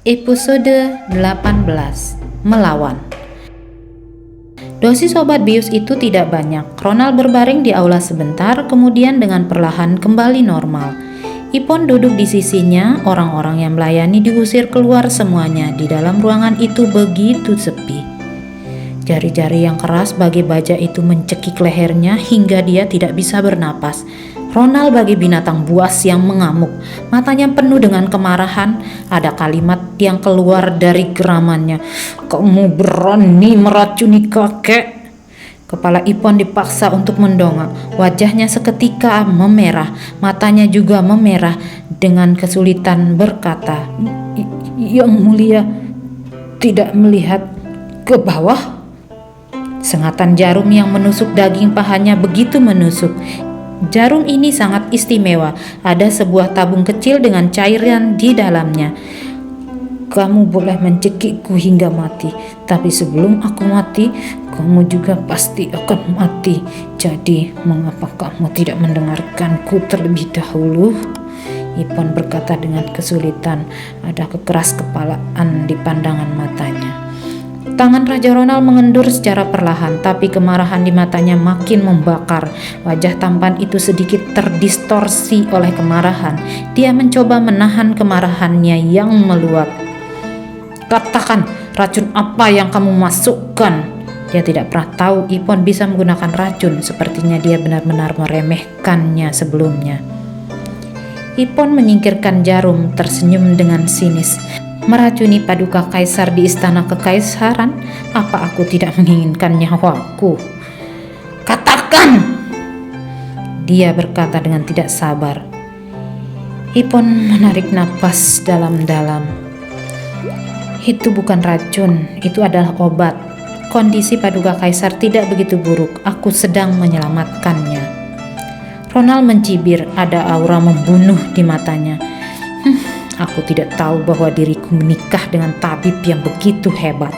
Episode 18. Melawan. Dosis obat bius itu tidak banyak. Ronald berbaring di aula sebentar, kemudian dengan perlahan kembali normal. Ipon duduk di sisinya, orang-orang yang melayani diusir keluar semuanya. Di dalam ruangan itu begitu sepi. Jari-jari yang keras bagai baja itu mencekik lehernya hingga dia tidak bisa bernapas. Ronald bagi binatang buas yang mengamuk. Matanya penuh dengan kemarahan. Ada kalimat yang keluar dari geramannya. "Kamu berani meracuni kakek?" Kepala Ipon dipaksa untuk mendongak. Wajahnya seketika memerah. Matanya juga memerah. Dengan kesulitan berkata, "Yang mulia, tidak melihat ke bawah?" Sengatan jarum yang menusuk daging pahanya begitu menusuk. Jarum ini sangat istimewa. Ada sebuah tabung kecil dengan cairan di dalamnya. "Kamu boleh mencekikku hingga mati, tapi sebelum aku mati, kamu juga pasti akan mati. Jadi, mengapa kamu tidak mendengarkanku terlebih dahulu?" Ipon berkata dengan kesulitan. Ada kekeras kepalaan di pandangan matanya. Tangan Raja Ronald mengendur secara perlahan, tapi kemarahan di matanya makin membakar. Wajah tampan itu sedikit terdistorsi oleh kemarahan. Dia mencoba menahan kemarahannya yang meluap. "Katakan, racun apa yang kamu masukkan?" Dia tidak pernah tahu Ipon bisa menggunakan racun. Sepertinya dia benar-benar meremehkannya sebelumnya. Ipon menyingkirkan jarum, tersenyum dengan sinis. "Meracuni paduka kaisar di istana kekaisaran? Apa aku tidak menginginkan nyawaku?" "Katakan!" dia berkata dengan tidak sabar. Ipon menarik napas dalam-dalam. "Itu bukan racun, itu adalah obat. Kondisi paduka kaisar tidak begitu buruk. Aku sedang menyelamatkannya." Ronald mencibir, ada aura membunuh di matanya. "Aku tidak tahu bahwa diriku menikah dengan tabib yang begitu hebat."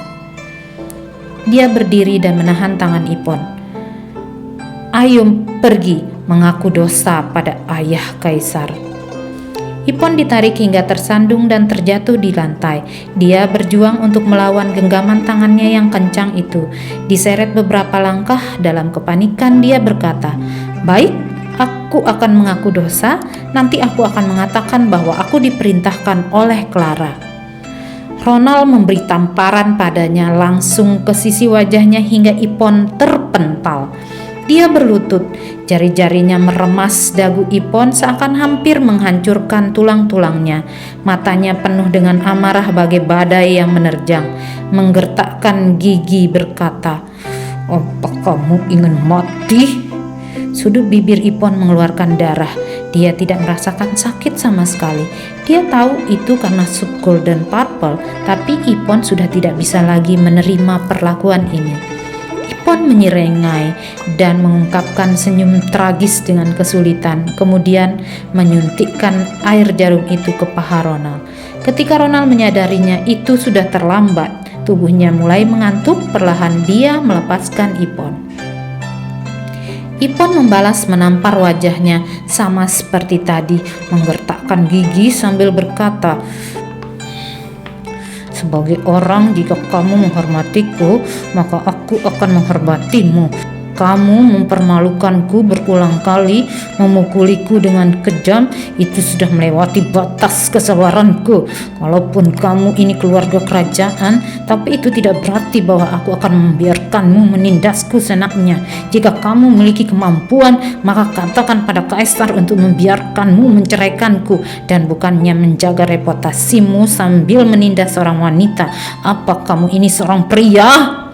Dia berdiri dan menahan tangan Ipon. "Ayo pergi, mengaku dosa pada ayah kaisar." Ipon ditarik hingga tersandung dan terjatuh di lantai. Dia berjuang untuk melawan genggaman tangannya yang kencang itu. Diseret beberapa langkah, dalam kepanikan dia berkata, "Baik, aku akan mengaku dosa. Nanti aku akan mengatakan bahwa aku diperintahkan oleh Clara." Ronald memberi tamparan padanya langsung ke sisi wajahnya hingga Ipon terpental. Dia berlutut, jari-jarinya meremas dagu Ipon seakan hampir menghancurkan tulang-tulangnya. Matanya penuh dengan amarah bagai badai yang menerjang. Menggertakkan gigi berkata, "Apa kamu ingin mati?" Sudut bibir Ipon mengeluarkan darah. Dia tidak merasakan sakit sama sekali. Dia tahu itu karena sup golden purple, tapi Ipon sudah tidak bisa lagi menerima perlakuan ini. Ipon menyerengai dan mengungkapkan senyum tragis dengan kesulitan, kemudian menyuntikkan air jarum itu ke paha Ronald. Ketika Ronald menyadarinya, itu sudah terlambat. Tubuhnya mulai mengantuk, perlahan dia melepaskan Ipon. Ipon membalas menampar wajahnya sama seperti tadi, menggertakkan gigi sambil berkata, "Sebagai orang, jika kamu menghormatiku, maka aku akan menghormatimu. Kamu mempermalukanku berulang kali, memukuliku dengan kejam, itu sudah melewati batas kesabaranku. Kalaupun kamu ini keluarga kerajaan, tapi itu tidak berarti bahwa aku akan membiarkanmu menindasku senaknya. Jika kamu memiliki kemampuan, maka katakan pada kaisar untuk membiarkanmu menceraikanku, dan bukannya menjaga reputasimu sambil menindas seorang wanita. Apa kamu ini seorang pria?"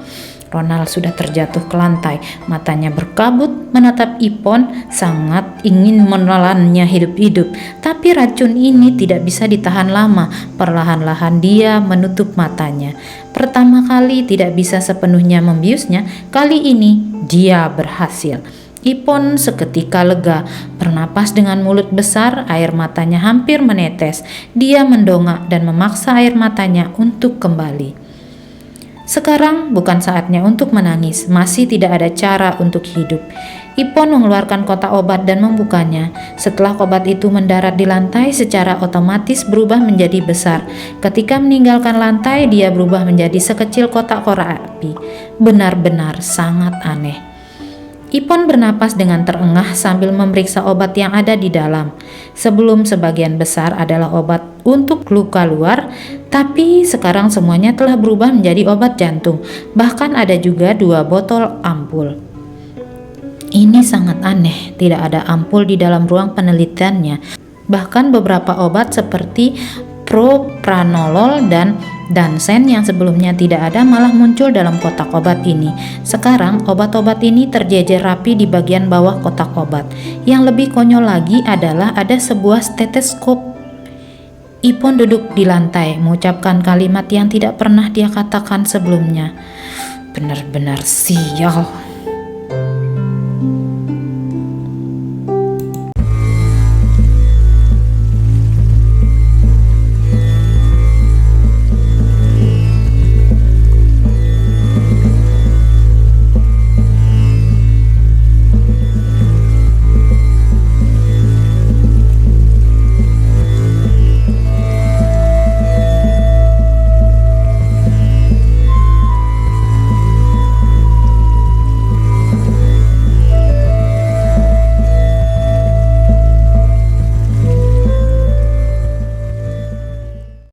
Ronald sudah terjatuh ke lantai, matanya berkabut menatap Ipon, sangat ingin menelannya hidup-hidup. Tapi racun ini tidak bisa ditahan lama. Perlahan-lahan dia menutup matanya. Pertama kali tidak bisa sepenuhnya membiusnya, kali ini dia berhasil. Ipon seketika lega, bernapas dengan mulut besar, air matanya hampir menetes. Dia mendongak dan memaksa air matanya untuk kembali. Sekarang bukan saatnya untuk menangis, masih tidak ada cara untuk hidup. Ipon mengeluarkan kotak obat dan membukanya. Setelah obat itu mendarat di lantai, secara otomatis berubah menjadi besar. Ketika meninggalkan lantai, dia berubah menjadi sekecil kotak korek api. Benar-benar sangat aneh. Ipon bernapas dengan terengah sambil memeriksa obat yang ada di dalam. Sebelum sebagian besar adalah obat untuk luka luar, tapi sekarang semuanya telah berubah menjadi obat jantung. Bahkan ada juga 2 botol ampul. Ini sangat aneh, tidak ada ampul di dalam ruang penelitiannya. Bahkan beberapa obat seperti propranolol dan dansen yang sebelumnya tidak ada malah muncul dalam kotak obat ini. Sekarang obat-obat ini terjejer rapi di bagian bawah kotak obat. Yang lebih konyol lagi adalah ada sebuah stetoskop. Ipon duduk di lantai, mengucapkan kalimat yang tidak pernah dia katakan sebelumnya. Benar-benar sial.